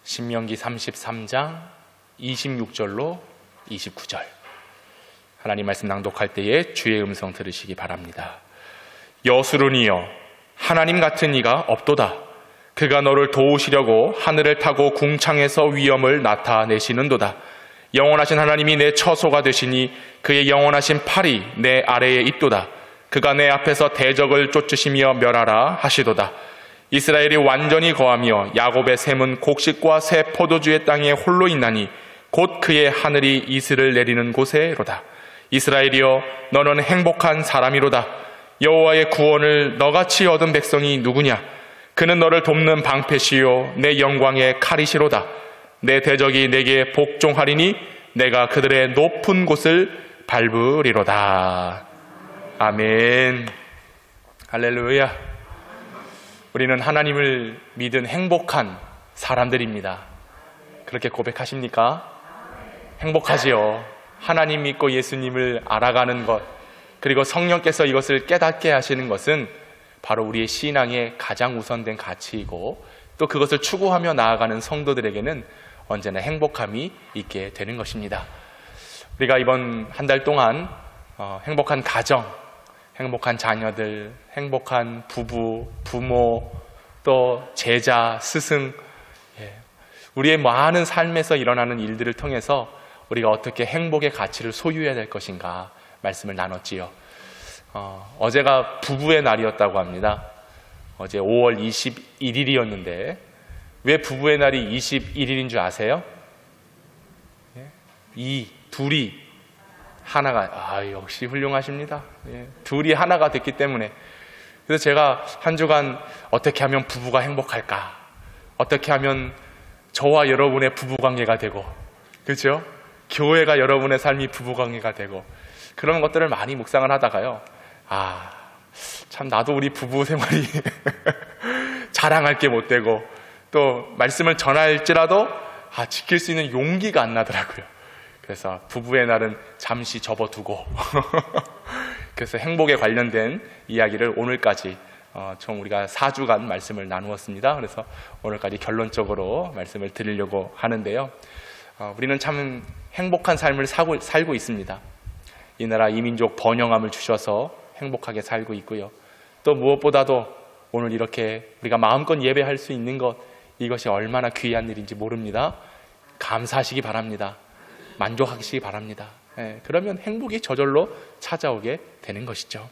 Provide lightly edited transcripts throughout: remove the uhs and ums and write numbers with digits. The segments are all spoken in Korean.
신명기 33장 26절로 29절 하나님 말씀 낭독할 때에 주의 음성 들으시기 바랍니다. 여수론이여, 하나님 같은 이가 없도다. 그가 너를 도우시려고 하늘을 타고 궁창에서 위엄을 나타내시는도다. 영원하신 하나님이 내 처소가 되시니 그의 영원하신 팔이 내 아래에 있도다. 그가 내 앞에서 대적을 쫓으시며 멸하라 하시도다. 이스라엘이 완전히 거하며 야곱의 샘은 곡식과 새 포도주의 땅에 홀로 있나니 곧 그의 하늘이 이슬을 내리는 곳에로다. 이스라엘이여, 너는 행복한 사람이로다. 여호와의 구원을 너같이 얻은 백성이 누구냐? 그는 너를 돕는 방패시요 내 영광의 칼이시로다. 내 대적이 내게 복종하리니 내가 그들의 높은 곳을 밟으리로다. 아멘. 할렐루야. 우리는 하나님을 믿은 행복한 사람들입니다. 그렇게 고백하십니까? 행복하지요. 하나님 믿고 예수님을 알아가는 것, 그리고 성령께서 이것을 깨닫게 하시는 것은 바로 우리의 신앙의 가장 우선된 가치이고, 또 그것을 추구하며 나아가는 성도들에게는 언제나 행복함이 있게 되는 것입니다. 우리가 이번 한 달 동안 행복한 가정, 행복한 자녀들, 행복한 부부, 부모, 또 제자, 스승, 우리의 많은 삶에서 일어나는 일들을 통해서 우리가 어떻게 행복의 가치를 소유해야 될 것인가 말씀을 나눴지요. 어제가 부부의 날이었다고 합니다. 어제 5월 21일이었는데 왜 부부의 날이 21일인 줄 아세요? 이 둘이 하나가, 역시 훌륭하십니다. 둘이 하나가 됐기 때문에. 그래서 제가 한 주간 어떻게 하면 부부가 행복할까? 어떻게 하면 저와 여러분의 부부관계가 되고, 그렇죠? 교회가 여러분의 삶이 부부관계가 되고, 그런 것들을 많이 묵상을 하다가요, 참 나도 우리 부부 생활이 자랑할 게 못 되고, 또 말씀을 전할지라도 지킬 수 있는 용기가 안 나더라고요. 그래서 부부의 날은 잠시 접어두고 그래서 행복에 관련된 이야기를 오늘까지 총 우리가 4주간 말씀을 나누었습니다. 그래서 오늘까지 결론적으로 말씀을 드리려고 하는데요, 우리는 참 행복한 삶을 살고 있습니다. 이 나라 이민족 번영함을 주셔서 행복하게 살고 있고요, 또 무엇보다도 오늘 이렇게 우리가 마음껏 예배할 수 있는 것, 이것이 얼마나 귀한 일인지 모릅니다. 감사하시기 바랍니다. 만족하시기 바랍니다. 그러면 행복이 저절로 찾아오게 되는 것이죠.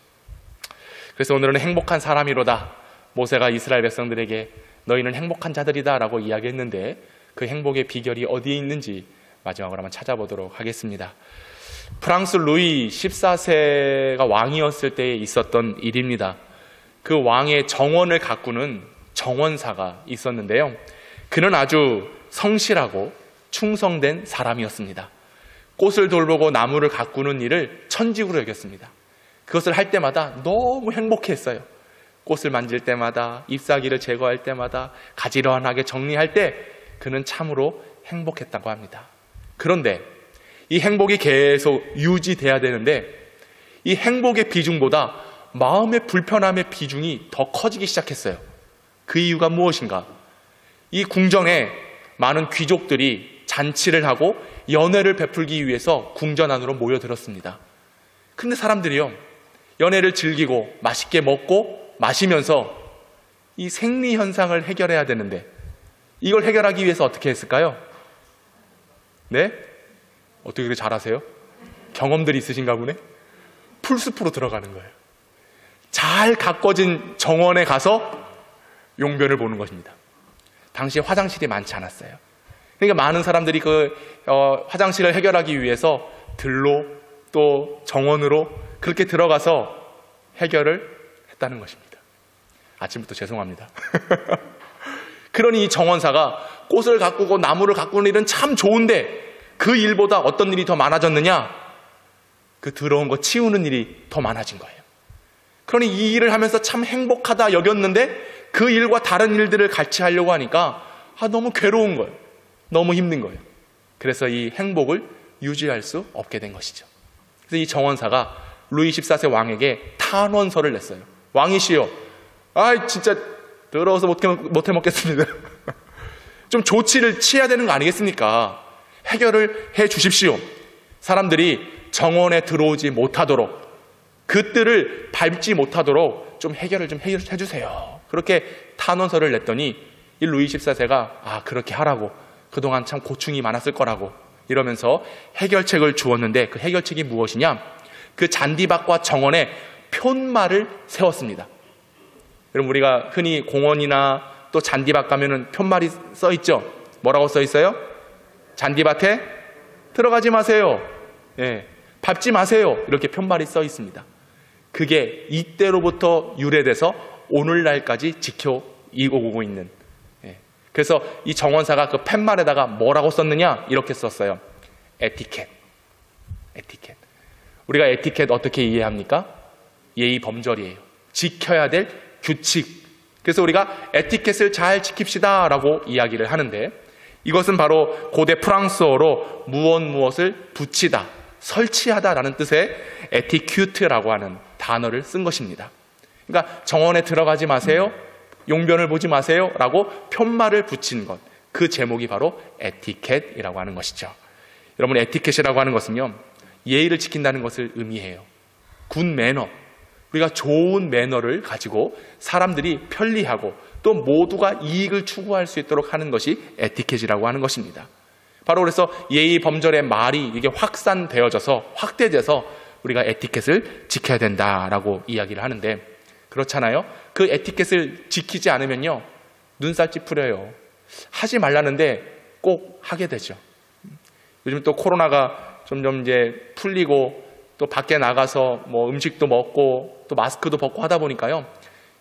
그래서 오늘은 행복한 사람이로다. 모세가 이스라엘 백성들에게 너희는 행복한 자들이다 라고 이야기했는데 그 행복의 비결이 어디에 있는지 마지막으로 한번 찾아보도록 하겠습니다. 프랑스 루이 14세가 왕이었을 때에 있었던 일입니다. 그 왕의 정원을 가꾸는 정원사가 있었는데요, 그는 아주 성실하고 충성된 사람이었습니다. 꽃을 돌보고 나무를 가꾸는 일을 천직으로 여겼습니다. 그것을 할 때마다 너무 행복했어요. 꽃을 만질 때마다, 잎사귀를 제거할 때마다, 가지런하게 정리할 때 그는 참으로 행복했다고 합니다. 그런데 이 행복이 계속 유지돼야 되는데 이 행복의 비중보다 마음의 불편함의 비중이 더 커지기 시작했어요. 그 이유가 무엇인가? 이 궁전에 많은 귀족들이 잔치를 하고 연회를 베풀기 위해서 궁전 안으로 모여들었습니다. 근데 사람들이요, 연회를 즐기고 맛있게 먹고 마시면서 이 생리 현상을 해결해야 되는데 이걸 해결하기 위해서 어떻게 했을까요? 네? 어떻게 그렇게 잘하세요? 경험들이 있으신가 보네? 풀숲으로 들어가는 거예요. 잘 가꿔진 정원에 가서 용변을 보는 것입니다. 당시에 화장실이 많지 않았어요. 그러니까 많은 사람들이 화장실을 해결하기 위해서 들로 또 정원으로 그렇게 들어가서 해결을 했다는 것입니다. 아침부터 죄송합니다. 그러니 이 정원사가 꽃을 가꾸고 나무를 가꾸는 일은 참 좋은데 그 일보다 어떤 일이 더 많아졌느냐? 그 더러운 거 치우는 일이 더 많아진 거예요. 그러니 이 일을 하면서 참 행복하다 여겼는데 그 일과 다른 일들을 같이 하려고 하니까 너무 괴로운 거예요. 너무 힘든 거예요. 그래서 이 행복을 유지할 수 없게 된 것이죠. 그래서 이 정원사가 루이 14세 왕에게 탄원서를 냈어요. 왕이시여, 진짜 더러워서 못해 먹겠습니다. 좀 조치를 취해야 되는 거 아니겠습니까? 해결을 해 주십시오. 사람들이 정원에 들어오지 못하도록, 그 뜰을 밟지 못하도록 좀 해결을 좀 해주세요. 그렇게 탄원서를 냈더니 이 루이 14세가 그렇게 하라고, 그동안 참 고충이 많았을 거라고 이러면서 해결책을 주었는데, 그 해결책이 무엇이냐? 그 잔디밭과 정원에 푯말을 세웠습니다. 여러분, 우리가 흔히 공원이나 또 잔디밭 가면은 푯말이 써 있죠. 뭐라고 써 있어요? 잔디밭에 들어가지 마세요. 예, 밟지 마세요. 이렇게 푯말이 써 있습니다. 그게 이때로부터 유래돼서 오늘날까지 지켜 오고 있는. 예, 그래서 이 정원사가 그 푯말에다가 뭐라고 썼느냐? 이렇게 썼어요. 에티켓. 에티켓. 우리가 에티켓 어떻게 이해합니까? 예의 범절이에요. 지켜야 될 규칙. 그래서 우리가 에티켓을 잘 지킵시다 라고 이야기를 하는데, 이것은 바로 고대 프랑스어로 무엇을 붙이다, 설치하다라는 뜻의 에티큐트라고 하는 단어를 쓴 것입니다. 그러니까 정원에 들어가지 마세요, 용변을 보지 마세요 라고 푯말을 붙인 것, 그 제목이 바로 에티켓이라고 하는 것이죠. 여러분, 에티켓이라고 하는 것은요, 예의를 지킨다는 것을 의미해요. 굿 매너, 우리가 좋은 매너를 가지고 사람들이 편리하고 또 모두가 이익을 추구할 수 있도록 하는 것이 에티켓이라고 하는 것입니다. 바로 그래서 예의 범절의 말이 이게 확산되어져서, 확대돼서 우리가 에티켓을 지켜야 된다라고 이야기를 하는데, 그렇잖아요. 그 에티켓을 지키지 않으면요, 눈살 찌푸려요. 하지 말라는데 꼭 하게 되죠. 요즘 또 코로나가 점점 이제 풀리고 또 밖에 나가서 뭐 음식도 먹고 또 마스크도 벗고 하다 보니까요,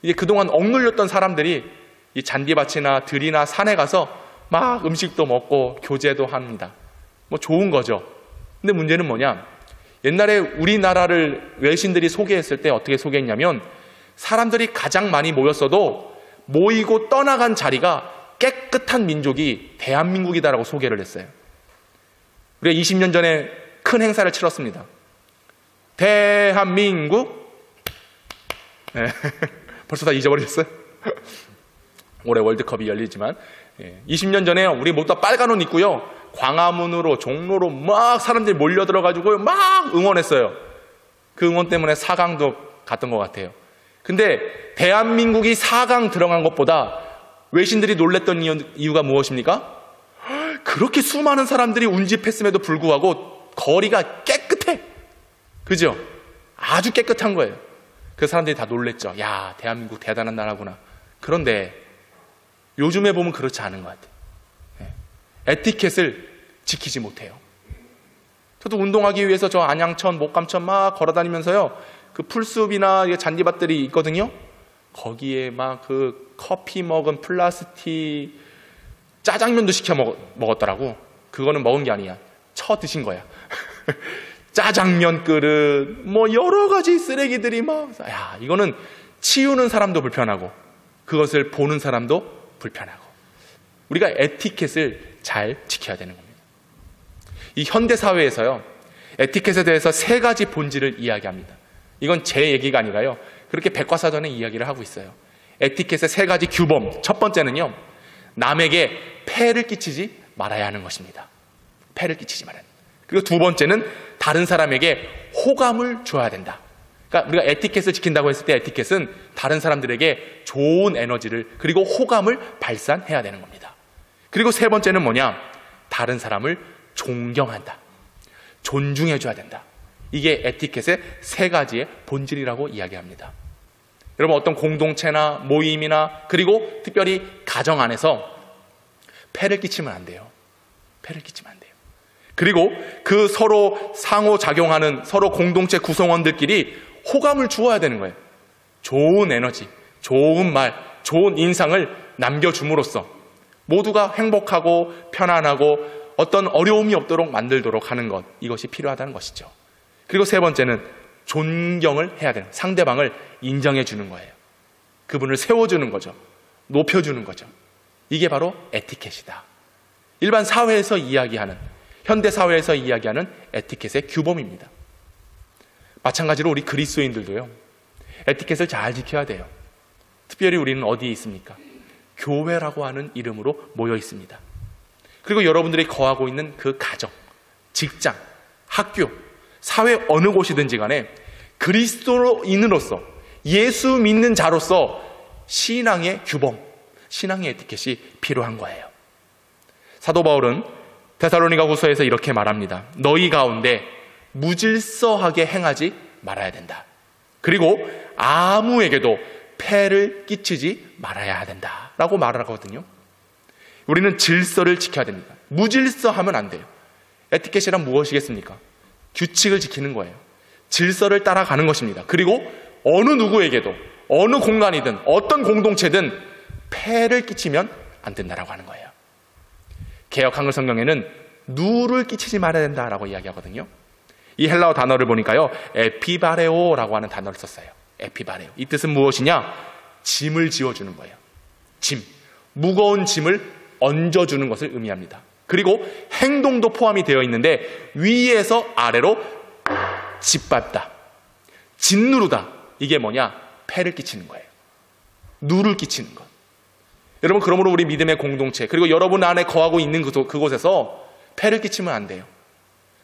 이제 그동안 억눌렸던 사람들이 이 잔디밭이나 들이나 산에 가서 막 음식도 먹고 교제도 합니다. 뭐 좋은 거죠. 근데 문제는 뭐냐? 옛날에 우리나라를 외신들이 소개했을 때 어떻게 소개했냐면, 사람들이 가장 많이 모였어도 모이고 떠나간 자리가 깨끗한 민족이 대한민국이다라고 소개를 했어요. 우리가 20년 전에 큰 행사를 치렀습니다. 대한민국? 네. 벌써 다 잊어버렸어요? 올해 월드컵이 열리지만 20년 전에 우리 모두 다 빨간 옷 입고요, 광화문으로 종로로 막 사람들이 몰려들어가지고 막 응원했어요. 그 응원 때문에 4강도 갔던 것 같아요. 근데 대한민국이 4강 들어간 것보다 외신들이 놀랬던 이유가 무엇입니까? 그렇게 수많은 사람들이 운집했음에도 불구하고 거리가 깨끗해. 그죠? 아주 깨끗한 거예요. 그 사람들이 다 놀랬죠. 야, 대한민국 대단한 나라구나. 그런데 요즘에 보면 그렇지 않은 것 같아요. 에티켓을 지키지 못해요. 저도 운동하기 위해서 저 안양천, 목감천 막 걸어다니면서요, 그 풀숲이나 잔디밭들이 있거든요. 거기에 막 그 커피 먹은 플라스틱 짜장면도 시켜 먹었더라고. 그거는 먹은 게 아니야. 쳐 드신 거야. 짜장면 그릇, 뭐 여러 가지 쓰레기들이 막, 야, 이거는 치우는 사람도 불편하고 그것을 보는 사람도 불편하고. 우리가 에티켓을 잘 지켜야 되는 겁니다. 이 현대 사회에서요, 에티켓에 대해서 3가지 본질을 이야기합니다. 이건 제 얘기가 아니라요, 그렇게 백과사전에 이야기를 하고 있어요. 에티켓의 3가지 규범. 첫 번째는요, 남에게 폐를 끼치지 말아야 하는 것입니다. 폐를 끼치지 말아야 합니다. 그리고 두 번째는 다른 사람에게 호감을 줘야 된다. 그러니까 우리가 에티켓을 지킨다고 했을 때 에티켓은 다른 사람들에게 좋은 에너지를, 그리고 호감을 발산해야 되는 겁니다. 그리고 세 번째는 뭐냐? 다른 사람을 존경한다. 존중해줘야 된다. 이게 에티켓의 3가지의 본질이라고 이야기합니다. 여러분, 어떤 공동체나 모임이나 그리고 특별히 가정 안에서 폐를 끼치면 안 돼요. 폐를 끼치면 안 돼요. 그리고 그 서로 상호작용하는 서로 공동체 구성원들끼리 호감을 주어야 되는 거예요. 좋은 에너지, 좋은 말, 좋은 인상을 남겨줌으로써 모두가 행복하고 편안하고 어떤 어려움이 없도록 만들도록 하는 것, 이것이 필요하다는 것이죠. 그리고 세 번째는 존경을 해야 되는, 상대방을 인정해 주는 거예요. 그분을 세워주는 거죠. 높여주는 거죠. 이게 바로 에티켓이다. 일반 사회에서 이야기하는, 현대 사회에서 이야기하는 에티켓의 규범입니다. 마찬가지로 우리 그리스도인들도요, 에티켓을 잘 지켜야 돼요. 특별히 우리는 어디에 있습니까? 교회라고 하는 이름으로 모여 있습니다. 그리고 여러분들이 거하고 있는 그 가정, 직장, 학교, 사회 어느 곳이든지 간에 그리스도인으로서 예수 믿는 자로서 신앙의 규범, 신앙의 에티켓이 필요한 거예요. 사도 바울은 데살로니가후서에서 이렇게 말합니다. 너희 가운데 무질서하게 행하지 말아야 된다. 그리고 아무에게도 폐를 끼치지 말아야 된다 라고 말을 하거든요. 우리는 질서를 지켜야 됩니다. 무질서하면 안 돼요. 에티켓이란 무엇이겠습니까? 규칙을 지키는 거예요. 질서를 따라가는 것입니다. 그리고 어느 누구에게도 어느 공간이든 어떤 공동체든 폐를 끼치면 안 된다라고 하는 거예요. 개역 한글 성경에는 누를 끼치지 말아야 된다라고 이야기하거든요. 이 헬라어 단어를 보니까요, 에피바레오라고 하는 단어를 썼어요. 에피바레오. 이 뜻은 무엇이냐? 짐을 지어주는 거예요. 짐. 무거운 짐을 얹어주는 것을 의미합니다. 그리고 행동도 포함이 되어 있는데 위에서 아래로 짓밟다, 짓누르다. 이게 뭐냐? 폐를 끼치는 거예요. 누를 끼치는 것. 여러분, 그러므로 우리 믿음의 공동체, 그리고 여러분 안에 거하고 있는 그곳에서 폐를 끼치면 안 돼요.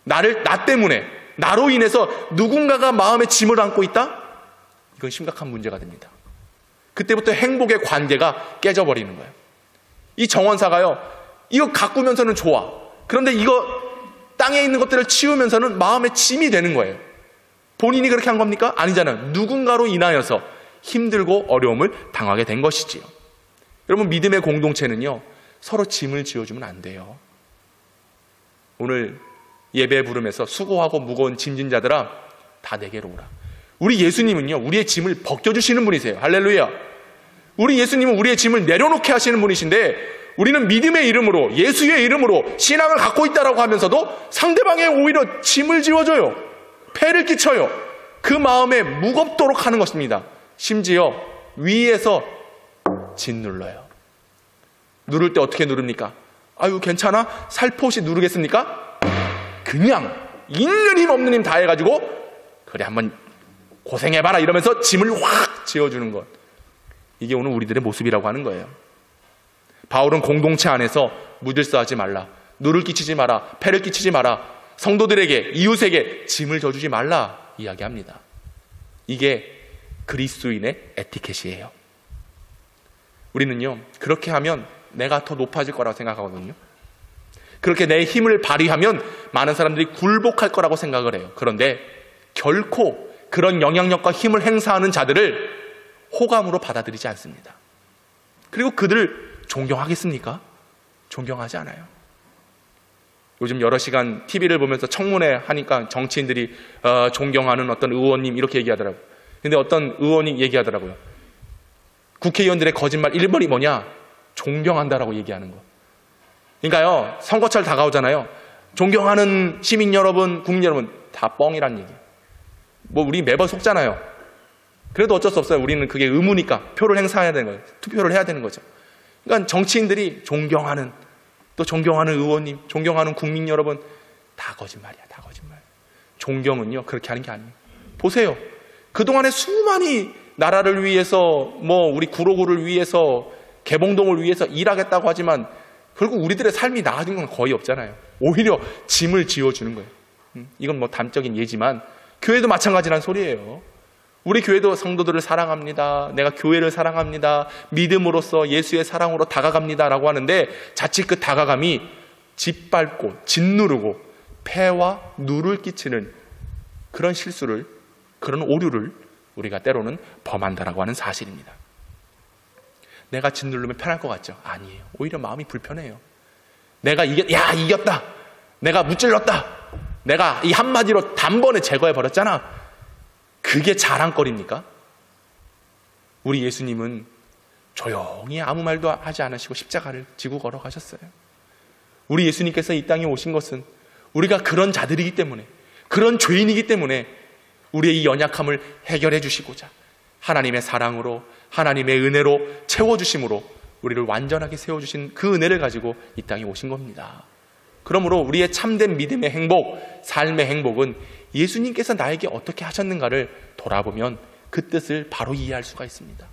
나 때문에, 나로 인해서 누군가가 마음에 짐을 안고 있다? 이건 심각한 문제가 됩니다. 그때부터 행복의 관계가 깨져버리는 거예요. 이 정원사가요, 이거 가꾸면서는 좋아. 그런데 이거 땅에 있는 것들을 치우면서는 마음의 짐이 되는 거예요. 본인이 그렇게 한 겁니까? 아니잖아요. 누군가로 인하여서 힘들고 어려움을 당하게 된 것이지요. 여러분, 믿음의 공동체는요, 서로 짐을 지어주면 안 돼요. 오늘 예배 부름에서 수고하고 무거운 짐진 자들아, 다 내게로 오라. 우리 예수님은요, 우리의 짐을 벗겨주시는 분이세요. 할렐루야. 우리 예수님은 우리의 짐을 내려놓게 하시는 분이신데, 우리는 믿음의 이름으로, 예수의 이름으로 신앙을 갖고 있다라고 하면서도 상대방에 오히려 짐을 지어줘요. 폐를 끼쳐요. 그 마음에 무겁도록 하는 것입니다. 심지어 위에서 짓눌러요. 누를 때 어떻게 누릅니까? 아유, 괜찮아? 살포시 누르겠습니까? 그냥 있는 힘 없는 힘 다 해가지고 그래 한번 고생해봐라 이러면서 짐을 확 지어주는 것. 이게 오늘 우리들의 모습이라고 하는 거예요. 바울은 공동체 안에서 무질서하지 말라, 누를 끼치지 마라, 폐를 끼치지 마라, 성도들에게, 이웃에게 짐을 져주지 말라 이야기합니다. 이게 그리스도인의 에티켓이에요. 우리는요, 그렇게 하면 내가 더 높아질 거라고 생각하거든요. 그렇게 내 힘을 발휘하면 많은 사람들이 굴복할 거라고 생각을 해요. 그런데 결코 그런 영향력과 힘을 행사하는 자들을 호감으로 받아들이지 않습니다. 그리고 그들을 존경하겠습니까? 존경하지 않아요. 요즘 여러 시간 TV를 보면서 청문회 하니까 정치인들이 존경하는 어떤 의원님 이렇게 얘기하더라고요. 근데 어떤 의원이 얘기하더라고요. 국회의원들의 거짓말 1번이 뭐냐? 존경한다라고 얘기하는 거. 그러니까요, 선거철 다가오잖아요. 존경하는 시민 여러분, 국민 여러분, 다 뻥이란 얘기예요. 뭐 우리 매번 속잖아요. 그래도 어쩔 수 없어요. 우리는 그게 의무니까 표를 행사해야 되는 거예요. 투표를 해야 되는 거죠. 그러니까 정치인들이 존경하는, 또 존경하는 의원님, 존경하는 국민 여러분, 다 거짓말이야, 다 거짓말. 존경은요, 그렇게 하는 게 아니에요. 보세요. 그동안에 수많이 나라를 위해서, 뭐 우리 구로구를 위해서, 개봉동을 위해서 일하겠다고 하지만 결국 우리들의 삶이 나아진 건 거의 없잖아요. 오히려 짐을 지어주는 거예요. 이건 뭐 단적인 예지만 교회도 마찬가지란 소리예요. 우리 교회도 성도들을 사랑합니다. 내가 교회를 사랑합니다. 믿음으로써 예수의 사랑으로 다가갑니다 라고 하는데 자칫 그 다가감이 짓밟고 짓누르고 폐와 누를 끼치는 그런 실수를, 그런 오류를 우리가 때로는 범한다라고 하는 사실입니다. 내가 짓누르면 편할 것 같죠? 아니에요. 오히려 마음이 불편해요. 내가 이겼다. 내가 무찔렀다. 내가 이 한마디로 단번에 제거해버렸잖아. 그게 자랑거리입니까? 우리 예수님은 조용히 아무 말도 하지 않으시고 십자가를 지고 걸어가셨어요. 우리 예수님께서 이 땅에 오신 것은 우리가 그런 자들이기 때문에, 그런 죄인이기 때문에 우리의 이 연약함을 해결해 주시고자 하나님의 사랑으로, 하나님의 은혜로 채워주심으로 우리를 완전하게 세워주신 그 은혜를 가지고 이 땅에 오신 겁니다. 그러므로 우리의 참된 믿음의 행복, 삶의 행복은 예수님께서 나에게 어떻게 하셨는가를 돌아보면 그 뜻을 바로 이해할 수가 있습니다.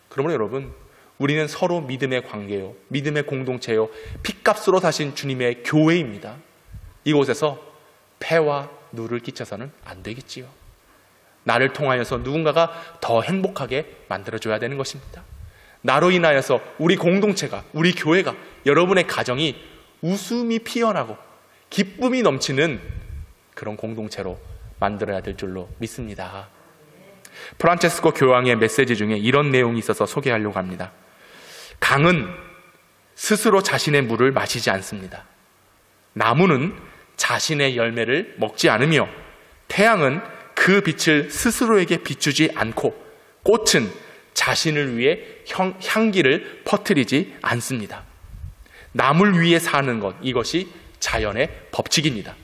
그러므로 여러분, 우리는 서로 믿음의 관계요, 믿음의 공동체요, 핏값으로 사신 주님의 교회입니다. 이곳에서 패와 누를 끼쳐서는 안 되겠지요. 나를 통하여서 누군가가 더 행복하게 만들어줘야 되는 것입니다. 나로 인하여서 우리 공동체가, 우리 교회가, 여러분의 가정이 웃음이 피어나고 기쁨이 넘치는 그런 공동체로 만들어야 될 줄로 믿습니다. 프란체스코 교황의 메시지 중에 이런 내용이 있어서 소개하려고 합니다. 강은 스스로 자신의 물을 마시지 않습니다. 나무는 자신의 열매를 먹지 않으며 태양은 그 빛을 스스로에게 비추지 않고 꽃은 자신을 위해 향기를 퍼뜨리지 않습니다. 남을 위해 사는 것, 이것이 자연의 법칙입니다.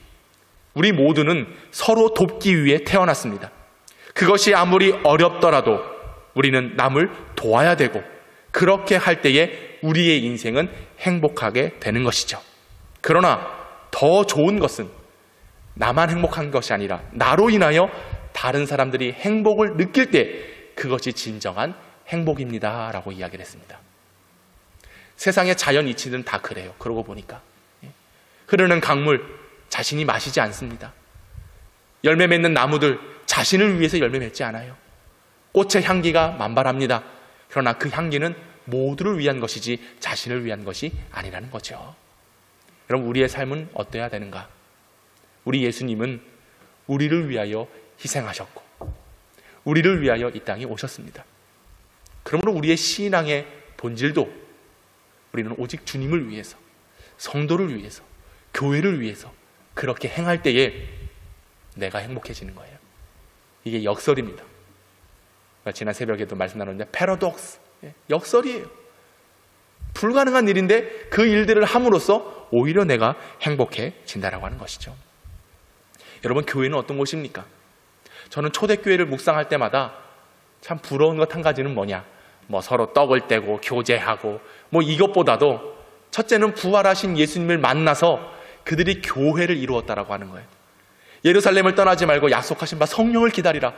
우리 모두는 서로 돕기 위해 태어났습니다. 그것이 아무리 어렵더라도 우리는 남을 도와야 되고, 그렇게 할 때에 우리의 인생은 행복하게 되는 것이죠. 그러나 더 좋은 것은 나만 행복한 것이 아니라 나로 인하여 다른 사람들이 행복을 느낄 때 그것이 진정한 행복입니다 라고 이야기를 했습니다. 세상의 자연 이치는 다 그래요. 그러고 보니까 흐르는 강물 자신이 마시지 않습니다. 열매 맺는 나무들 자신을 위해서 열매 맺지 않아요. 꽃의 향기가 만발합니다. 그러나 그 향기는 모두를 위한 것이지 자신을 위한 것이 아니라는 거죠. 여러분, 우리의 삶은 어때야 되는가? 우리 예수님은 우리를 위하여 희생하셨고 우리를 위하여 이 땅에 오셨습니다. 그러므로 우리의 신앙의 본질도 우리는 오직 주님을 위해서, 성도를 위해서, 교회를 위해서 그렇게 행할 때에 내가 행복해지는 거예요. 이게 역설입니다. 지난 새벽에도 말씀 나눴는데 패러독스, 역설이에요. 불가능한 일인데 그 일들을 함으로써 오히려 내가 행복해진다라고 하는 것이죠. 여러분, 교회는 어떤 곳입니까? 저는 초대교회를 묵상할 때마다 참 부러운 것 한 가지는 뭐냐, 서로 떡을 떼고 교제하고 이것보다도 첫째는 부활하신 예수님을 만나서 그들이 교회를 이루었다라고 하는 거예요. 예루살렘을 떠나지 말고 약속하신 바 성령을 기다리라.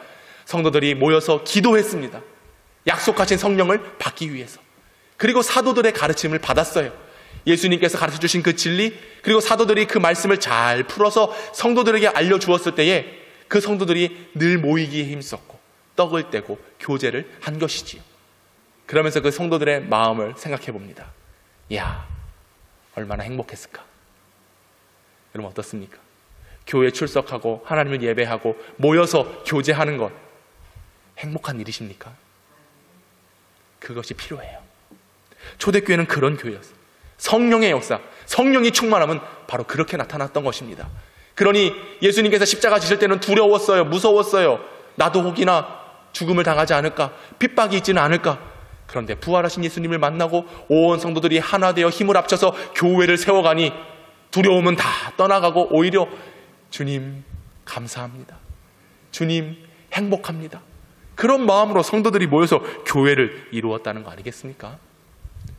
성도들이 모여서 기도했습니다. 약속하신 성령을 받기 위해서. 그리고 사도들의 가르침을 받았어요. 예수님께서 가르쳐주신 그 진리, 그리고 사도들이 그 말씀을 잘 풀어서 성도들에게 알려주었을 때에 그 성도들이 늘 모이기에 힘썼고 떡을 떼고 교제를 한 것이지요. 그러면서 그 성도들의 마음을 생각해 봅니다. 이야, 얼마나 행복했을까? 여러분, 어떻습니까? 교회에 출석하고 하나님을 예배하고 모여서 교제하는 것 행복한 일이십니까? 그것이 필요해요. 초대교회는 그런 교회였어요. 성령의 역사, 성령이 충만하면 바로 그렇게 나타났던 것입니다. 그러니 예수님께서 십자가 지실 때는 두려웠어요. 무서웠어요. 나도 혹이나 죽음을 당하지 않을까, 핍박이 있지는 않을까. 그런데 부활하신 예수님을 만나고 온 성도들이 하나 되어 힘을 합쳐서 교회를 세워가니 두려움은 다 떠나가고 오히려 주님 감사합니다, 주님 행복합니다, 그런 마음으로 성도들이 모여서 교회를 이루었다는 거 아니겠습니까?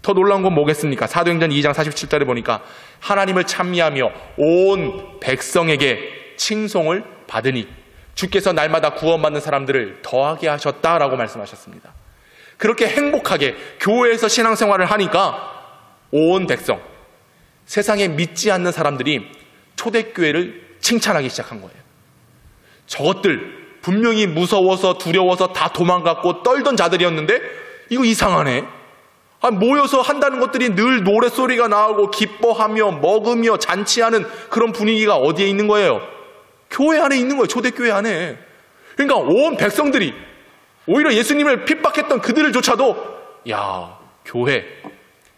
더 놀라운 건 뭐겠습니까? 사도행전 2장 47절에 보니까 하나님을 찬미하며 온 백성에게 칭송을 받으니 주께서 날마다 구원받는 사람들을 더하게 하셨다라고 말씀하셨습니다. 그렇게 행복하게 교회에서 신앙생활을 하니까 온 백성, 세상에 믿지 않는 사람들이 초대교회를 칭찬하기 시작한 거예요. 저것들 분명히 무서워서 두려워서 다 도망갔고 떨던 자들이었는데 이거 이상하네. 모여서 한다는 것들이 늘 노랫소리가 나오고 기뻐하며 먹으며 잔치하는 그런 분위기가 어디에 있는 거예요? 교회 안에 있는 거예요. 초대교회 안에. 그러니까 온 백성들이 오히려 예수님을 핍박했던 그들을조차도 야, 교회,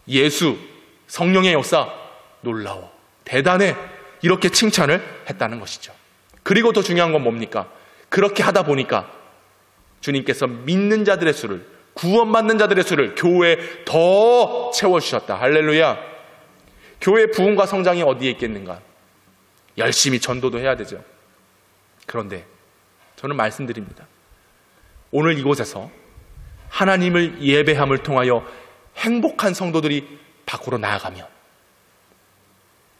예수, 성령의 역사 놀라워, 대단해, 이렇게 칭찬을 했다는 것이죠. 그리고 더 중요한 건 뭡니까? 그렇게 하다 보니까 주님께서 믿는 자들의 수를, 구원받는 자들의 수를 교회에 더 채워주셨다. 할렐루야. 교회의 부흥과 성장이 어디에 있겠는가? 열심히 전도도 해야 되죠. 그런데 저는 말씀드립니다. 오늘 이곳에서 하나님을 예배함을 통하여 행복한 성도들이 밖으로 나아가면,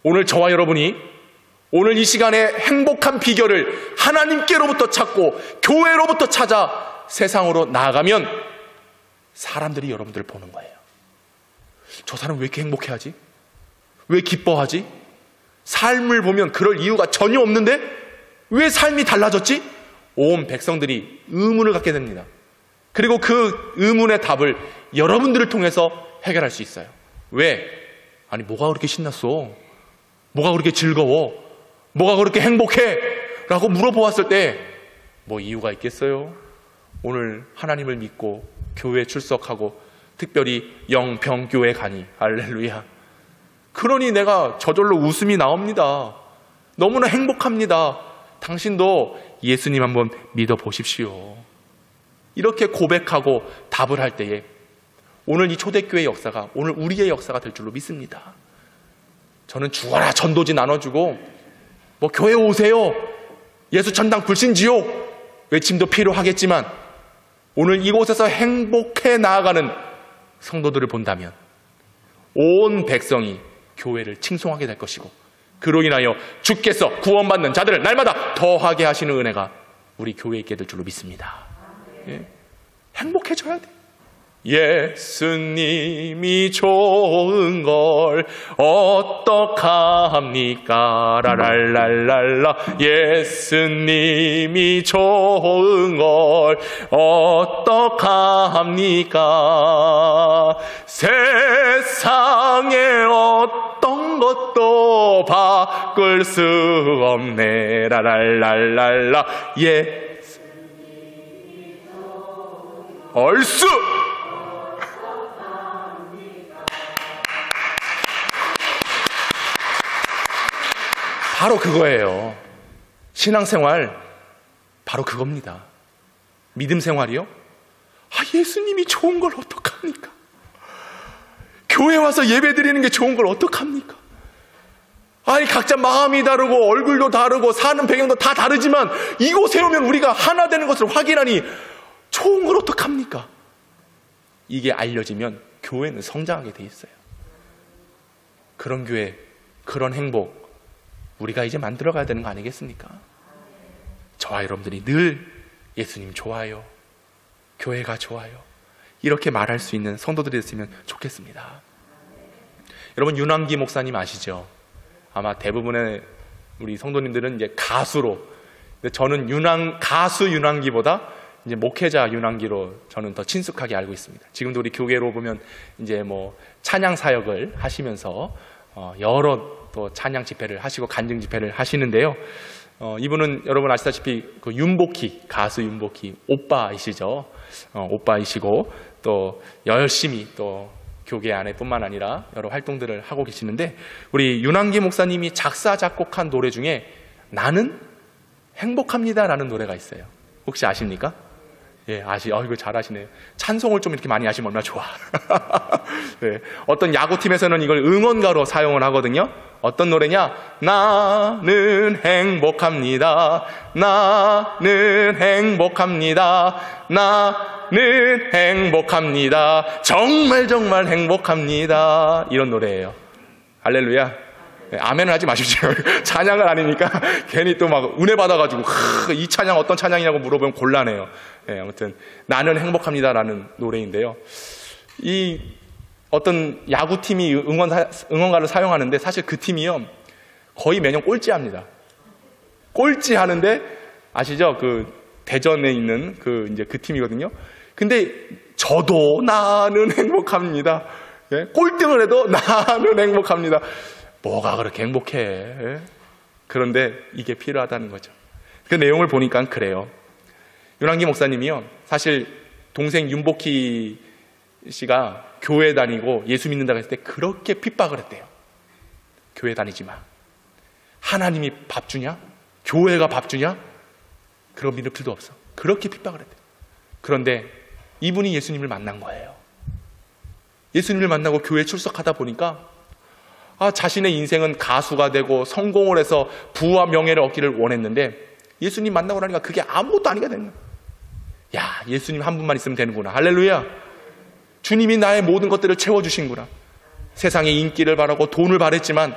오늘 저와 여러분이 오늘 이 시간에 행복한 비결을 하나님께로부터 찾고 교회로부터 찾아 세상으로 나아가면 사람들이 여러분들을 보는 거예요. 저 사람 왜 이렇게 행복해하지? 왜 기뻐하지? 삶을 보면 그럴 이유가 전혀 없는데 왜 삶이 달라졌지? 온 백성들이 의문을 갖게 됩니다. 그리고 그 의문의 답을 여러분들을 통해서 해결할 수 있어요. 왜? 아니, 뭐가 그렇게 신났어? 뭐가 그렇게 즐거워? 뭐가 그렇게 행복해? 라고 물어보았을 때 뭐 이유가 있겠어요? 오늘 하나님을 믿고 교회에 출석하고 특별히 영병교회 가니 할렐루야. 그러니 내가 저절로 웃음이 나옵니다. 너무나 행복합니다. 당신도 예수님 한번 믿어보십시오. 이렇게 고백하고 답을 할 때에 오늘 이 초대교회의 역사가 오늘 우리의 역사가 될 줄로 믿습니다. 저는 죽어라 전도지 나눠주고 뭐 교회 오세요, 예수 천당 불신지요 외침도 필요하겠지만 오늘 이곳에서 행복해 나아가는 성도들을 본다면 온 백성이 교회를 칭송하게 될 것이고 그로 인하여 주께서 구원받는 자들을 날마다 더하게 하시는 은혜가 우리 교회에 있게 될 줄로 믿습니다. 예. 행복해져야 돼. 예수님이 좋은 걸 어떡합니까? 라랄랄랄라. 예수님이 좋은 걸 어떡합니까? 세상에 어떤 것도 바꿀 수 없네. 라랄랄랄라. 얼쑤! 바로 그거예요. 신앙생활 바로 그겁니다. 믿음 생활이요? 예수님이 좋은 걸 어떡합니까? 교회 와서 예배 드리는 게 좋은 걸 어떡합니까? 아니, 각자 마음이 다르고 얼굴도 다르고 사는 배경도 다 다르지만 이곳에 오면 우리가 하나 되는 것을 확인하니 좋은 걸 어떡합니까? 이게 알려지면 교회는 성장하게 돼 있어요. 그런 교회, 그런 행복 우리가 이제 만들어가야 되는 거 아니겠습니까? 저와 여러분들이 늘 예수님 좋아요, 교회가 좋아요 이렇게 말할 수 있는 성도들이 됐으면 좋겠습니다. 여러분, 윤환기 목사님 아시죠? 아마 대부분의 우리 성도님들은 이제 가수로, 근데 저는 가수 윤환기보다 이제 목회자 윤환기로 저는 더 친숙하게 알고 있습니다. 지금도 우리 교계로 보면 이제 뭐 찬양 사역을 하시면서 여러 또 찬양 집회를 하시고 간증 집회를 하시는데요. 이분은 여러분 아시다시피 그 윤복희, 가수 윤복희 오빠이시죠. 오빠이시고 또 열심히 또 교계 안에뿐만 아니라 여러 활동들을 하고 계시는데 우리 윤환기 목사님이 작사 작곡한 노래 중에 나는 행복합니다라는 노래가 있어요. 혹시 아십니까? 예, 이거 잘 아시네요. 찬송을 좀 이렇게 많이 하시면 얼마나 좋아. 네, 어떤 야구팀에서는 이걸 응원가로 사용을 하거든요. 어떤 노래냐? 나는 행복합니다. 나는 행복합니다. 나는 행복합니다. 정말 정말 행복합니다. 이런 노래예요. 할렐루야. 네, 아멘을 하지 마십시오. 찬양을 아니니까 괜히 또 막 은혜 받아가지고 이 찬양 어떤 찬양이냐고 물어보면 곤란해요. 네, 아무튼 나는 행복합니다라는 노래인데요. 이 어떤 야구팀이 응원가를 사용하는데 사실 그 팀이요 거의 매년 꼴찌합니다. 꼴찌하는데 아시죠? 그 대전에 있는 그 팀이거든요. 근데 저도 나는 행복합니다. 네? 꼴등을 해도 나는 행복합니다. 뭐가 그렇게 행복해? 그런데 이게 필요하다는 거죠. 그 내용을 보니까 그래요. 윤환기 목사님이요, 사실 동생 윤복희 씨가 교회 다니고 예수 믿는다고 했을 때 그렇게 핍박을 했대요. 교회 다니지 마. 하나님이 밥 주냐? 교회가 밥 주냐? 그런 믿을 필요도 없어. 그렇게 핍박을 했대요. 그런데 이분이 예수님을 만난 거예요. 예수님을 만나고 교회에 출석하다 보니까 자신의 인생은 가수가 되고 성공을 해서 부와 명예를 얻기를 원했는데 예수님 만나고 나니까 그게 아무것도 아니게 되는 거야. 야, 예수님 한 분만 있으면 되는구나. 할렐루야. 주님이 나의 모든 것들을 채워주신구나. 세상의 인기를 바라고 돈을 바랬지만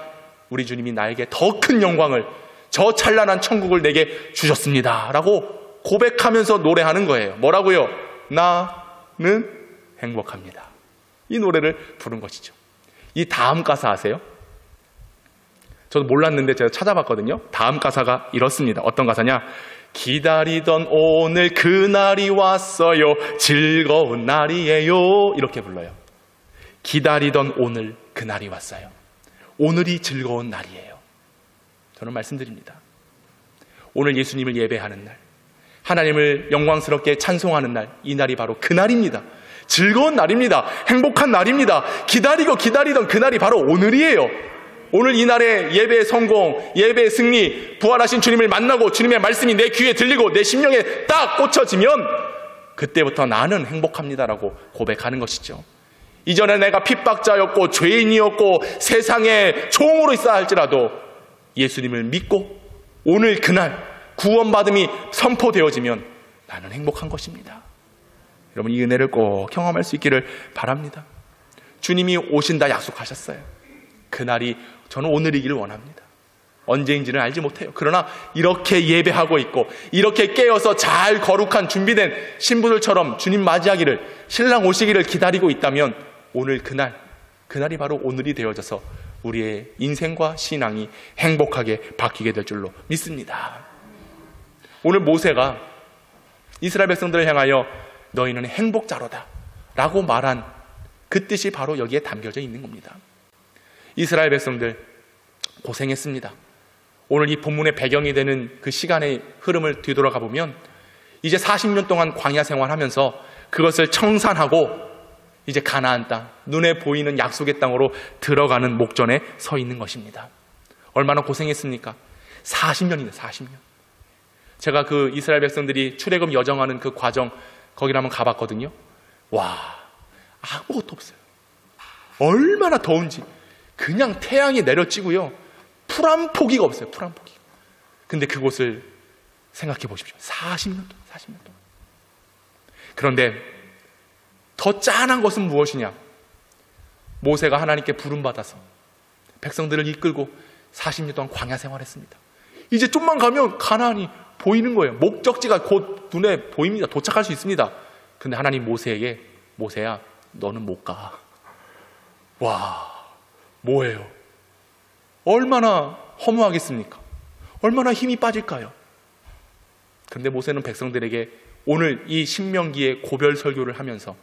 우리 주님이 나에게 더 큰 영광을, 저 찬란한 천국을 내게 주셨습니다 라고 고백하면서 노래하는 거예요. 뭐라고요? 나는 행복합니다. 이 노래를 부른 것이죠. 이 다음 가사 아세요? 저도 몰랐는데 제가 찾아봤거든요. 다음 가사가 이렇습니다. 어떤 가사냐? 기다리던 오늘 그날이 왔어요. 즐거운 날이에요. 이렇게 불러요. 기다리던 오늘 그날이 왔어요. 오늘이 즐거운 날이에요. 저는 말씀드립니다. 오늘 예수님을 예배하는 날, 하나님을 영광스럽게 찬송하는 날, 이 날이 바로 그날입니다. 즐거운 날입니다. 행복한 날입니다. 기다리던 그날이 바로 오늘이에요. 오늘 이 날의 예배의 성공, 예배의 승리, 부활하신 주님을 만나고 주님의 말씀이 내 귀에 들리고 내 심령에 딱 꽂혀지면 그때부터 나는 행복합니다라고 고백하는 것이죠. 이전에 내가 핍박자였고 죄인이었고 세상의 종으로 있어야 할지라도 예수님을 믿고 오늘 그날 구원받음이 선포되어지면 나는 행복한 것입니다. 여러분, 이 은혜를 꼭 경험할 수 있기를 바랍니다. 주님이 오신다 약속하셨어요. 그날이 저는 오늘이기를 원합니다. 언제인지는 알지 못해요. 그러나 이렇게 예배하고 있고 이렇게 깨어서 잘 거룩한 준비된 신부들처럼 주님 맞이하기를, 신랑 오시기를 기다리고 있다면 오늘 그날이 바로 오늘이 되어져서 우리의 인생과 신앙이 행복하게 바뀌게 될 줄로 믿습니다. 오늘 모세가 이스라엘 백성들을 향하여 너희는 행복자로다 라고 말한 그 뜻이 바로 여기에 담겨져 있는 겁니다. 이스라엘 백성들 고생했습니다. 오늘 이 본문의 배경이 되는 그 시간의 흐름을 뒤돌아가 보면 이제 40년 동안 광야 생활하면서 그것을 청산하고 이제 가나안 땅, 눈에 보이는 약속의 땅으로 들어가는 목전에 서 있는 것입니다. 얼마나 고생했습니까? 40년이네, 40년. 제가 그 이스라엘 백성들이 출애굽 여정하는 그 과정 거기를 한번 가봤거든요. 와, 아무것도 없어요. 얼마나 더운지. 그냥 태양이 내려찌고요. 풀 한 포기가 없어요. 풀 한 포기. 근데 그곳을 생각해 보십시오. 40년 동안. 그런데 더 짠한 것은 무엇이냐? 모세가 하나님께 부름받아서 백성들을 이끌고 40년 동안 광야 생활했습니다. 이제 좀만 가면 가나안이 보이는 거예요. 목적지가 곧 눈에 보입니다. 도착할 수 있습니다. 근데 하나님 모세에게, 모세야, 너는 못 가. 와, 뭐예요? 얼마나 허무하겠습니까? 얼마나 힘이 빠질까요? 그런데 모세는 백성들에게 오늘 이 신명기의 고별 설교를 하면서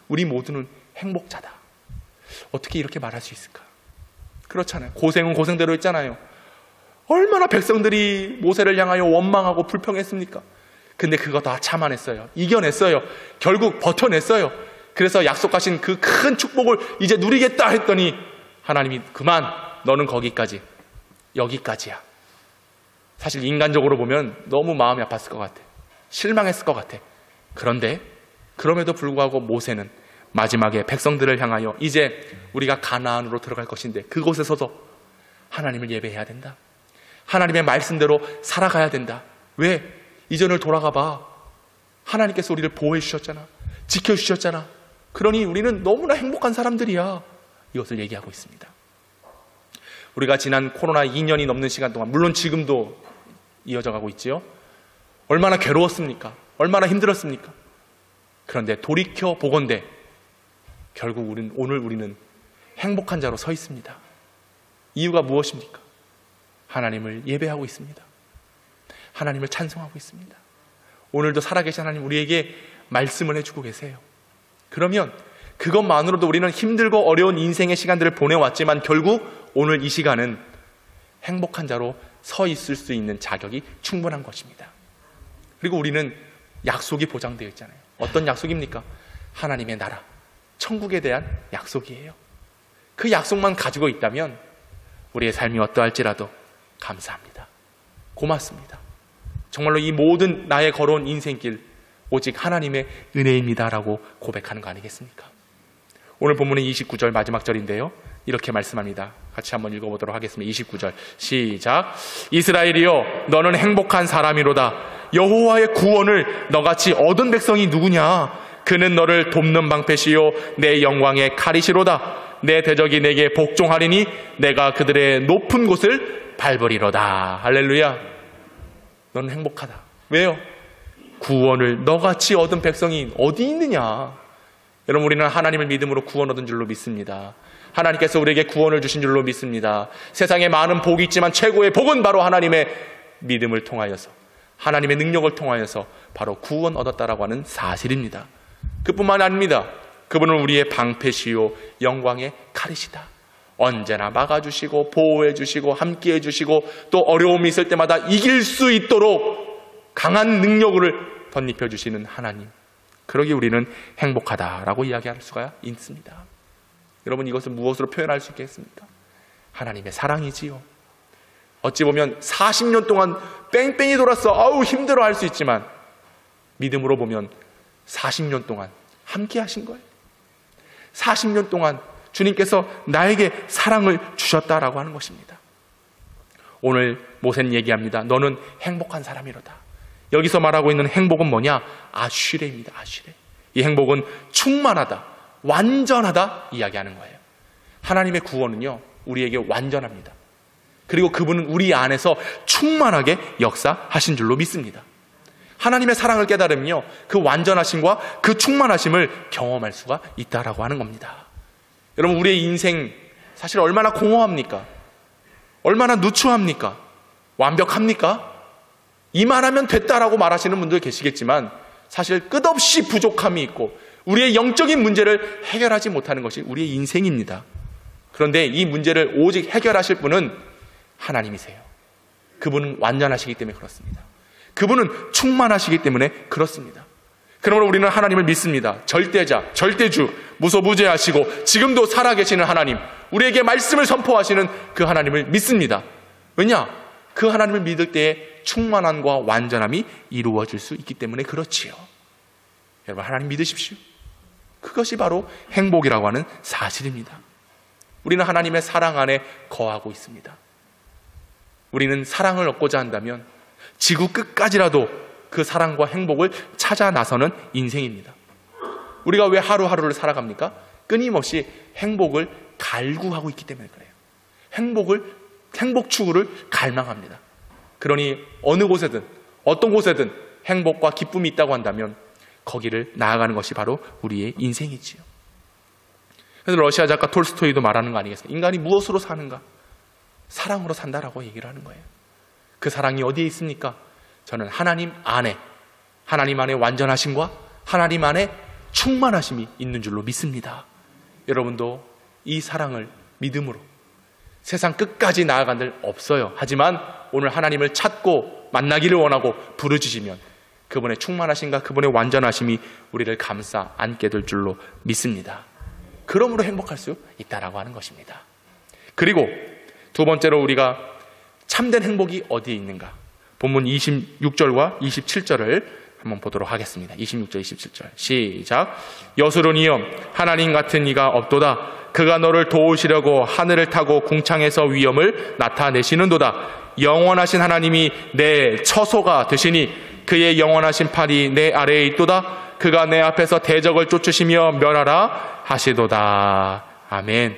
우리 모두는 행복자다. 어떻게 이렇게 말할 수 있을까? 그렇잖아요. 고생은 고생대로 했잖아요. 얼마나 백성들이 모세를 향하여 원망하고 불평했습니까? 근데 그거 다 참아냈어요. 이겨냈어요. 결국 버텨냈어요. 그래서 약속하신 그 큰 축복을 이제 누리겠다 했더니 하나님이 그만, 너는 거기까지, 여기까지야. 사실 인간적으로 보면 너무 마음이 아팠을 것 같아. 실망했을 것 같아. 그런데 그럼에도 불구하고 모세는 마지막에 백성들을 향하여 이제 우리가 가나안으로 들어갈 것인데 그곳에 서서 하나님을 예배해야 된다. 하나님의 말씀대로 살아가야 된다. 왜? 이전을 돌아가 봐. 하나님께서 우리를 보호해 주셨잖아. 지켜주셨잖아. 그러니 우리는 너무나 행복한 사람들이야. 이것을 얘기하고 있습니다. 우리가 지난 코로나 2년이 넘는 시간 동안, 물론 지금도 이어져 가고 있지요. 얼마나 괴로웠습니까? 얼마나 힘들었습니까? 그런데 돌이켜 보건대 결국 오늘 우리는 행복한 자로 서 있습니다. 이유가 무엇입니까? 하나님을 예배하고 있습니다. 하나님을 찬송하고 있습니다. 오늘도 살아계신 하나님 우리에게 말씀을 해주고 계세요. 그러면 그것만으로도 우리는 힘들고 어려운 인생의 시간들을 보내왔지만 결국 오늘 이 시간은 행복한 자로 서 있을 수 있는 자격이 충분한 것입니다. 그리고 우리는 약속이 보장되어 있잖아요. 어떤 약속입니까? 하나님의 나라, 천국에 대한 약속이에요. 그 약속만 가지고 있다면 우리의 삶이 어떠할지라도 감사합니다. 고맙습니다. 정말로 이 모든 나의 걸어온 인생길 오직 하나님의 은혜입니다라고 고백하는 거 아니겠습니까? 오늘 본문의 29절 마지막 절인데요. 이렇게 말씀합니다. 같이 한번 읽어보도록 하겠습니다. 29절 시작. 이스라엘이여 너는 행복한 사람이로다. 여호와의 구원을 너같이 얻은 백성이 누구냐? 그는 너를 돕는 방패시요 내 영광의 칼이시로다. 내 대적이 내게 복종하리니 내가 그들의 높은 곳을 밟으리로다. 할렐루야. 너는 행복하다. 왜요? 구원을 너같이 얻은 백성이 어디 있느냐? 여러분, 우리는 하나님을 믿음으로 구원 얻은 줄로 믿습니다. 하나님께서 우리에게 구원을 주신 줄로 믿습니다. 세상에 많은 복이 있지만 최고의 복은 바로 하나님의 믿음을 통하여서, 하나님의 능력을 통하여서 바로 구원 얻었다라고 하는 사실입니다. 그뿐만 아닙니다. 그분은 우리의 방패시요 영광의 칼이시다. 언제나 막아주시고 보호해주시고 함께해주시고 또 어려움이 있을 때마다 이길 수 있도록 강한 능력을 덧입혀주시는 하나님. 그러기에 우리는 행복하다라고 이야기할 수가 있습니다. 여러분, 이것을 무엇으로 표현할 수 있겠습니까? 하나님의 사랑이지요. 어찌 보면 40년 동안 뺑뺑이 돌았어, 아우 힘들어 할 수 있지만 믿음으로 보면 40년 동안 함께 하신 거예요. 40년 동안 주님께서 나에게 사랑을 주셨다라고 하는 것입니다. 오늘 모세는 얘기합니다. 너는 행복한 사람이로다. 여기서 말하고 있는 행복은 뭐냐? 아쉬레입니다. 아쉬레. 이 행복은 충만하다, 완전하다 이야기하는 거예요. 하나님의 구원은요, 우리에게 완전합니다. 그리고 그분은 우리 안에서 충만하게 역사하신 줄로 믿습니다. 하나님의 사랑을 깨달으면요, 그 완전하심과 그 충만하심을 경험할 수가 있다라고 하는 겁니다. 여러분, 우리의 인생 사실 얼마나 공허합니까? 얼마나 누추합니까? 완벽합니까? 이만하면 됐다라고 말하시는 분들 계시겠지만 사실 끝없이 부족함이 있고 우리의 영적인 문제를 해결하지 못하는 것이 우리의 인생입니다. 그런데 이 문제를 오직 해결하실 분은 하나님이세요. 그분은 완전하시기 때문에 그렇습니다. 그분은 충만하시기 때문에 그렇습니다. 그러므로 우리는 하나님을 믿습니다. 절대자, 절대주, 무소부재하시고 지금도 살아계시는 하나님, 우리에게 말씀을 선포하시는 그 하나님을 믿습니다. 왜냐? 그 하나님을 믿을 때에 충만함과 완전함이 이루어질 수 있기 때문에 그렇지요. 여러분, 하나님 믿으십시오. 그것이 바로 행복이라고 하는 사실입니다. 우리는 하나님의 사랑 안에 거하고 있습니다. 우리는 사랑을 얻고자 한다면 지구 끝까지라도 그 사랑과 행복을 찾아 나서는 인생입니다. 우리가 왜 하루하루를 살아갑니까? 끊임없이 행복을 갈구하고 있기 때문에 그래요. 행복 추구를 갈망합니다. 그러니 어느 곳에든 어떤 곳에든 행복과 기쁨이 있다고 한다면 거기를 나아가는 것이 바로 우리의 인생이지요. 그래서 러시아 작가 톨스토이도 말하는 거 아니겠습니까? 인간이 무엇으로 사는가? 사랑으로 산다라고 얘기를 하는 거예요. 그 사랑이 어디에 있습니까? 저는 하나님 안에 완전하심과 하나님 안에 충만하심이 있는 줄로 믿습니다. 여러분도 이 사랑을 믿음으로 세상 끝까지 나아간 일 없어요. 하지만 오늘 하나님을 찾고 만나기를 원하고 부르짖으면 그분의 충만하심과 그분의 완전하심이 우리를 감싸 안게 될 줄로 믿습니다. 그러므로 행복할 수 있다라고 하는 것입니다. 그리고 두 번째로 우리가 참된 행복이 어디에 있는가? 본문 26절과 27절을 한번 보도록 하겠습니다. 26절, 27절 시작. 여수론이여, 하나님 같은 이가 없도다. 그가 너를 도우시려고 하늘을 타고 궁창에서 위엄을 나타내시는도다. 영원하신 하나님이 내 처소가 되시니 그의 영원하신 팔이 내 아래에 있도다. 그가 내 앞에서 대적을 쫓으시며 멸하라 하시도다. 아멘.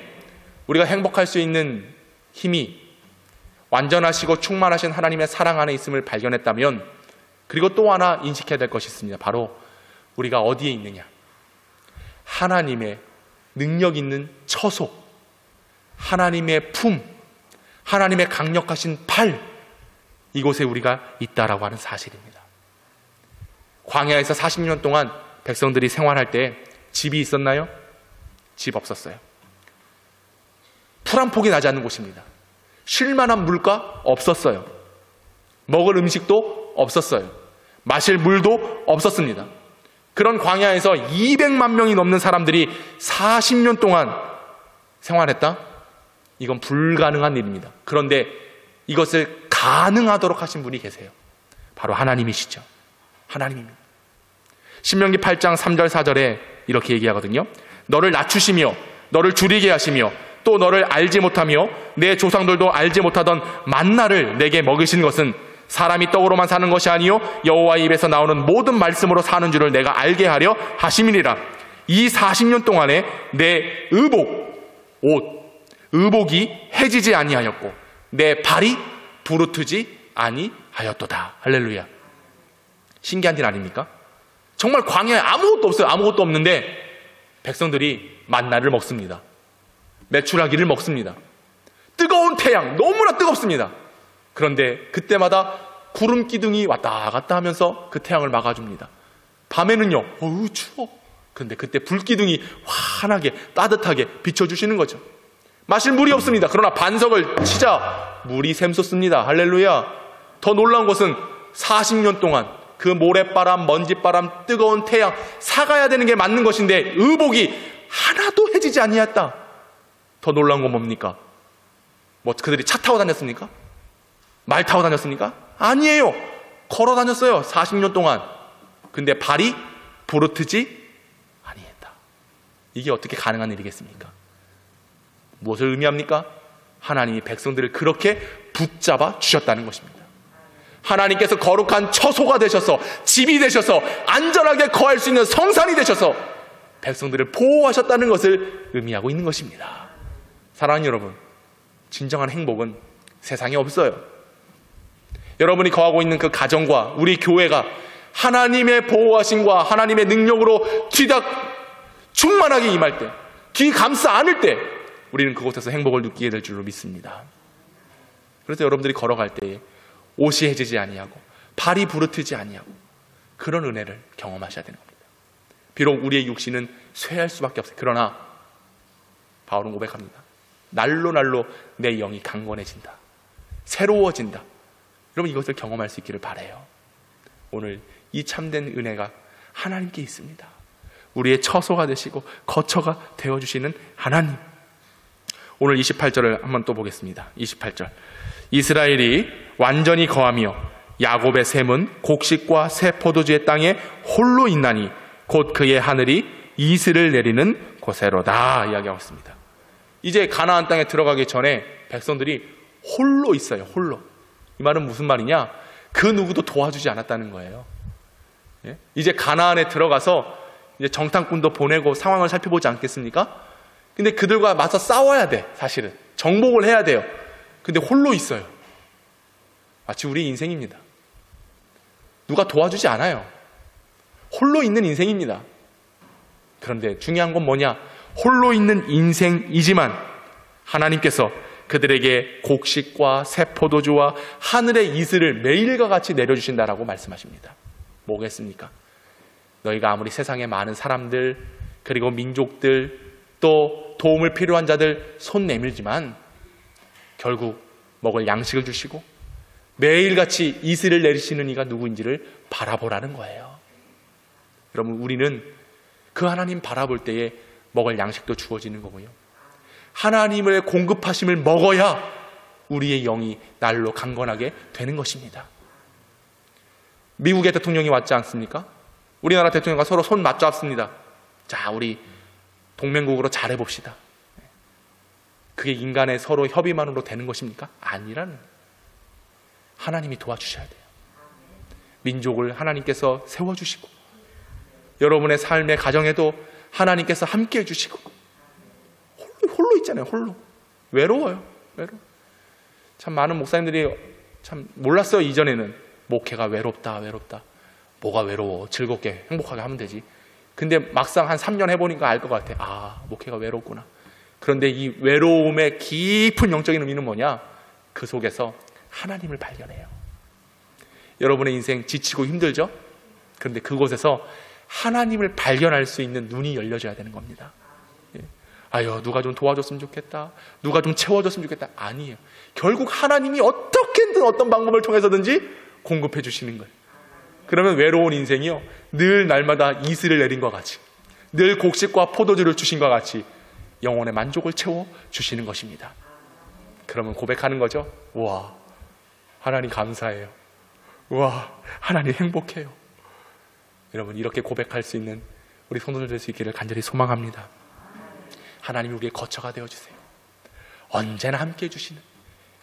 우리가 행복할 수 있는 힘이 완전하시고 충만하신 하나님의 사랑 안에 있음을 발견했다면, 그리고 또 하나 인식해야 될 것이 있습니다. 바로 우리가 어디에 있느냐? 하나님의 능력 있는 처소, 하나님의 품, 하나님의 강력하신 팔, 이곳에 우리가 있다라고 하는 사실입니다. 광야에서 40년 동안 백성들이 생활할 때 집이 있었나요? 집 없었어요. 풀 한 폭이 나지 않는 곳입니다. 쉴 만한 물가 없었어요. 먹을 음식도 없었어요. 마실 물도 없었습니다. 그런 광야에서 200만 명이 넘는 사람들이 40년 동안 생활했다? 이건 불가능한 일입니다. 그런데 이것을 가능하도록 하신 분이 계세요. 바로 하나님이시죠. 하나님입니다. 신명기 8장 3절 4절에 이렇게 얘기하거든요. 너를 낮추시며 너를 줄이게 하시며 또 너를 알지 못하며 내 조상들도 알지 못하던 만나를 내게 먹이신 것은 사람이 떡으로만 사는 것이 아니요 여호와의 입에서 나오는 모든 말씀으로 사는 줄을 내가 알게 하려 하심이니라. 이 40년 동안에 내 의복이 해지지 아니하였고 내 발이 부르트지 아니하였도다. 할렐루야. 신기한 일 아닙니까? 정말 광야에 아무것도 없어요. 아무것도 없는데 백성들이 만나를 먹습니다. 메추라기를 먹습니다. 뜨거운 태양, 너무나 뜨겁습니다. 그런데 그때마다 구름 기둥이 왔다 갔다 하면서 그 태양을 막아줍니다. 밤에는요, 어우 추워. 그런데 그때 불 기둥이 환하게 따뜻하게 비춰주시는 거죠. 마실 물이 없습니다. 그러나 반석을 치자 물이 샘솟습니다. 할렐루야. 더 놀라운 것은 40년 동안 그 모래바람, 먼지바람, 뜨거운 태양 사가야 되는 게 맞는 것인데 의복이 하나도 해지지 아니했다. 더 놀라운 건 뭡니까? 뭐 그들이 차 타고 다녔습니까? 말 타고 다녔습니까? 아니에요. 걸어 다녔어요. 40년 동안. 근데 발이 부르트지 아니했다. 이게 어떻게 가능한 일이겠습니까? 무엇을 의미합니까? 하나님이 백성들을 그렇게 붙잡아 주셨다는 것입니다. 하나님께서 거룩한 처소가 되셔서, 집이 되셔서, 안전하게 거할 수 있는 성산이 되셔서 백성들을 보호하셨다는 것을 의미하고 있는 것입니다. 사랑하는 여러분, 진정한 행복은 세상에 없어요. 여러분이 거하고 있는 그 가정과 우리 교회가 하나님의 보호하심과 하나님의 능력으로 뒤다 충만하게 임할 때, 뒤 감싸 안을 때 우리는 그곳에서 행복을 느끼게 될 줄로 믿습니다. 그래서 여러분들이 걸어갈 때에 옷이 해지지 아니하고 발이 부르트지 아니하고 그런 은혜를 경험하셔야 되는 겁니다. 비록 우리의 육신은 쇠할 수밖에 없어요. 그러나 바울은 고백합니다. 날로 날로 내 영이 강건해진다. 새로워진다. 여러분 이것을 경험할 수 있기를 바라요. 오늘 이 참된 은혜가 하나님께 있습니다. 우리의 처소가 되시고 거처가 되어주시는 하나님. 오늘 28절을 한번 또 보겠습니다. 28절. 이스라엘이 완전히 거하며 야곱의 샘은 곡식과 새 포도주의 땅에 홀로 있나니 곧 그의 하늘이 이슬을 내리는 곳에로다 이야기하고 있습니다. 이제 가나안 땅에 들어가기 전에 백성들이 홀로 있어요. 홀로. 이 말은 무슨 말이냐? 그 누구도 도와주지 않았다는 거예요. 예? 이제 가나안에 들어가서 이제 정탐꾼도 보내고 상황을 살펴보지 않겠습니까? 근데 그들과 맞서 싸워야 돼. 사실은 정복을 해야 돼요. 근데 홀로 있어요. 마치 우리 인생입니다. 누가 도와주지 않아요. 홀로 있는 인생입니다. 그런데 중요한 건 뭐냐? 홀로 있는 인생이지만 하나님께서 그들에게 곡식과 새 포도주와 하늘의 이슬을 매일과 같이 내려주신다라고 말씀하십니다. 뭐겠습니까? 너희가 아무리 세상에 많은 사람들 그리고 민족들 또 도움을 필요한 자들 손 내밀지만 결국 먹을 양식을 주시고 매일같이 이슬을 내리시는 이가 누구인지를 바라보라는 거예요. 여러분 우리는 그 하나님 바라볼 때에 먹을 양식도 주어지는 거고요. 하나님의 공급하심을 먹어야 우리의 영이 날로 강건하게 되는 것입니다. 미국의 대통령이 왔지 않습니까? 우리나라 대통령과 서로 손 맞잡습니다. 자, 우리 동맹국으로 잘해봅시다. 그게 인간의 서로 협의만으로 되는 것입니까? 아니라는. 하나님이 도와주셔야 돼요. 민족을 하나님께서 세워주시고 여러분의 삶의 가정에도 하나님께서 함께 해주시고 홀로 있잖아요. 홀로. 외로워요. 외로워. 참 많은 목사님들이 참 몰랐어요. 이전에는 목회가 외롭다. 뭐가 외로워. 즐겁게 행복하게 하면 되지. 근데 막상 한 3년 해보니까 알 것 같아. 아, 목회가 외롭구나. 그런데 이 외로움의 깊은 영적인 의미는 뭐냐? 그 속에서 하나님을 발견해요. 여러분의 인생 지치고 힘들죠? 그런데 그곳에서 하나님을 발견할 수 있는 눈이 열려져야 되는 겁니다. 아유, 누가 좀 도와줬으면 좋겠다. 누가 좀 채워줬으면 좋겠다. 아니에요. 결국 하나님이 어떻게든 어떤 방법을 통해서든지 공급해 주시는 거예요. 그러면 외로운 인생이요, 늘 날마다 이슬을 내린 것 같이, 늘 곡식과 포도주를 주신 것 같이 영혼의 만족을 채워주시는 것입니다. 그러면 고백하는 거죠. 우와, 하나님 감사해요. 우와, 하나님 행복해요. 여러분, 이렇게 고백할 수 있는 우리 성도들 될 수 있기를 간절히 소망합니다. 하나님이 우리의 거처가 되어주세요. 언제나 함께해 주시는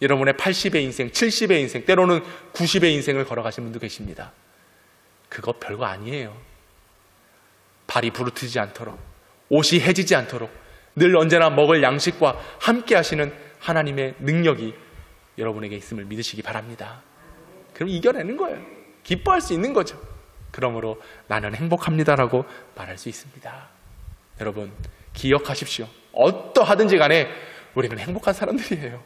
여러분의 80의 인생, 70의 인생, 때로는 90의 인생을 걸어가신 분도 계십니다. 그거 별거 아니에요. 발이 부르트지 않도록, 옷이 해지지 않도록 늘 언제나 먹을 양식과 함께 하시는 하나님의 능력이 여러분에게 있음을 믿으시기 바랍니다. 그럼 이겨내는 거예요. 기뻐할 수 있는 거죠. 그러므로 나는 행복합니다라고 말할 수 있습니다. 여러분, 기억하십시오. 어떠하든지 간에 우리는 행복한 사람들이에요.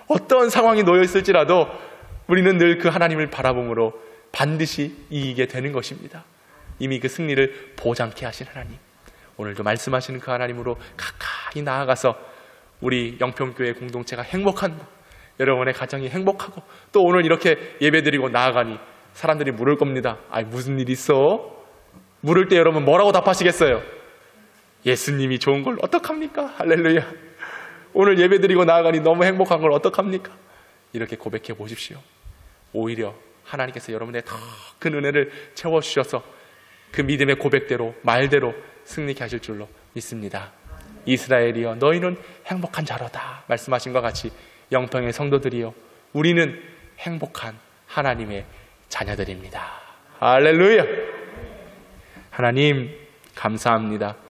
어떤 상황이 놓여 있을지라도 우리는 늘 그 하나님을 바라봄으로 반드시 이기게 되는 것입니다. 이미 그 승리를 보장케 하신 하나님, 오늘도 말씀하시는 그 하나님으로 가까이 나아가서 우리 영평교회 공동체가 행복한, 여러분의 가정이 행복하고, 또 오늘 이렇게 예배드리고 나아가니 사람들이 물을 겁니다. 아이, 무슨 일 있어? 물을 때 여러분 뭐라고 답하시겠어요? 예수님이 좋은 걸 어떡합니까? 할렐루야. 오늘 예배드리고 나아가니 너무 행복한 걸 어떡합니까? 이렇게 고백해 보십시오. 오히려 하나님께서 여러분의 더 큰 은혜를 채워주셔서 그 믿음의 고백대로, 말대로 승리케 하실 줄로 믿습니다. 이스라엘이여, 너희는 행복한 자로다 말씀하신 것 같이 영평의 성도들이여, 우리는 행복한 하나님의 자녀들입니다. 할렐루야. 하나님 감사합니다.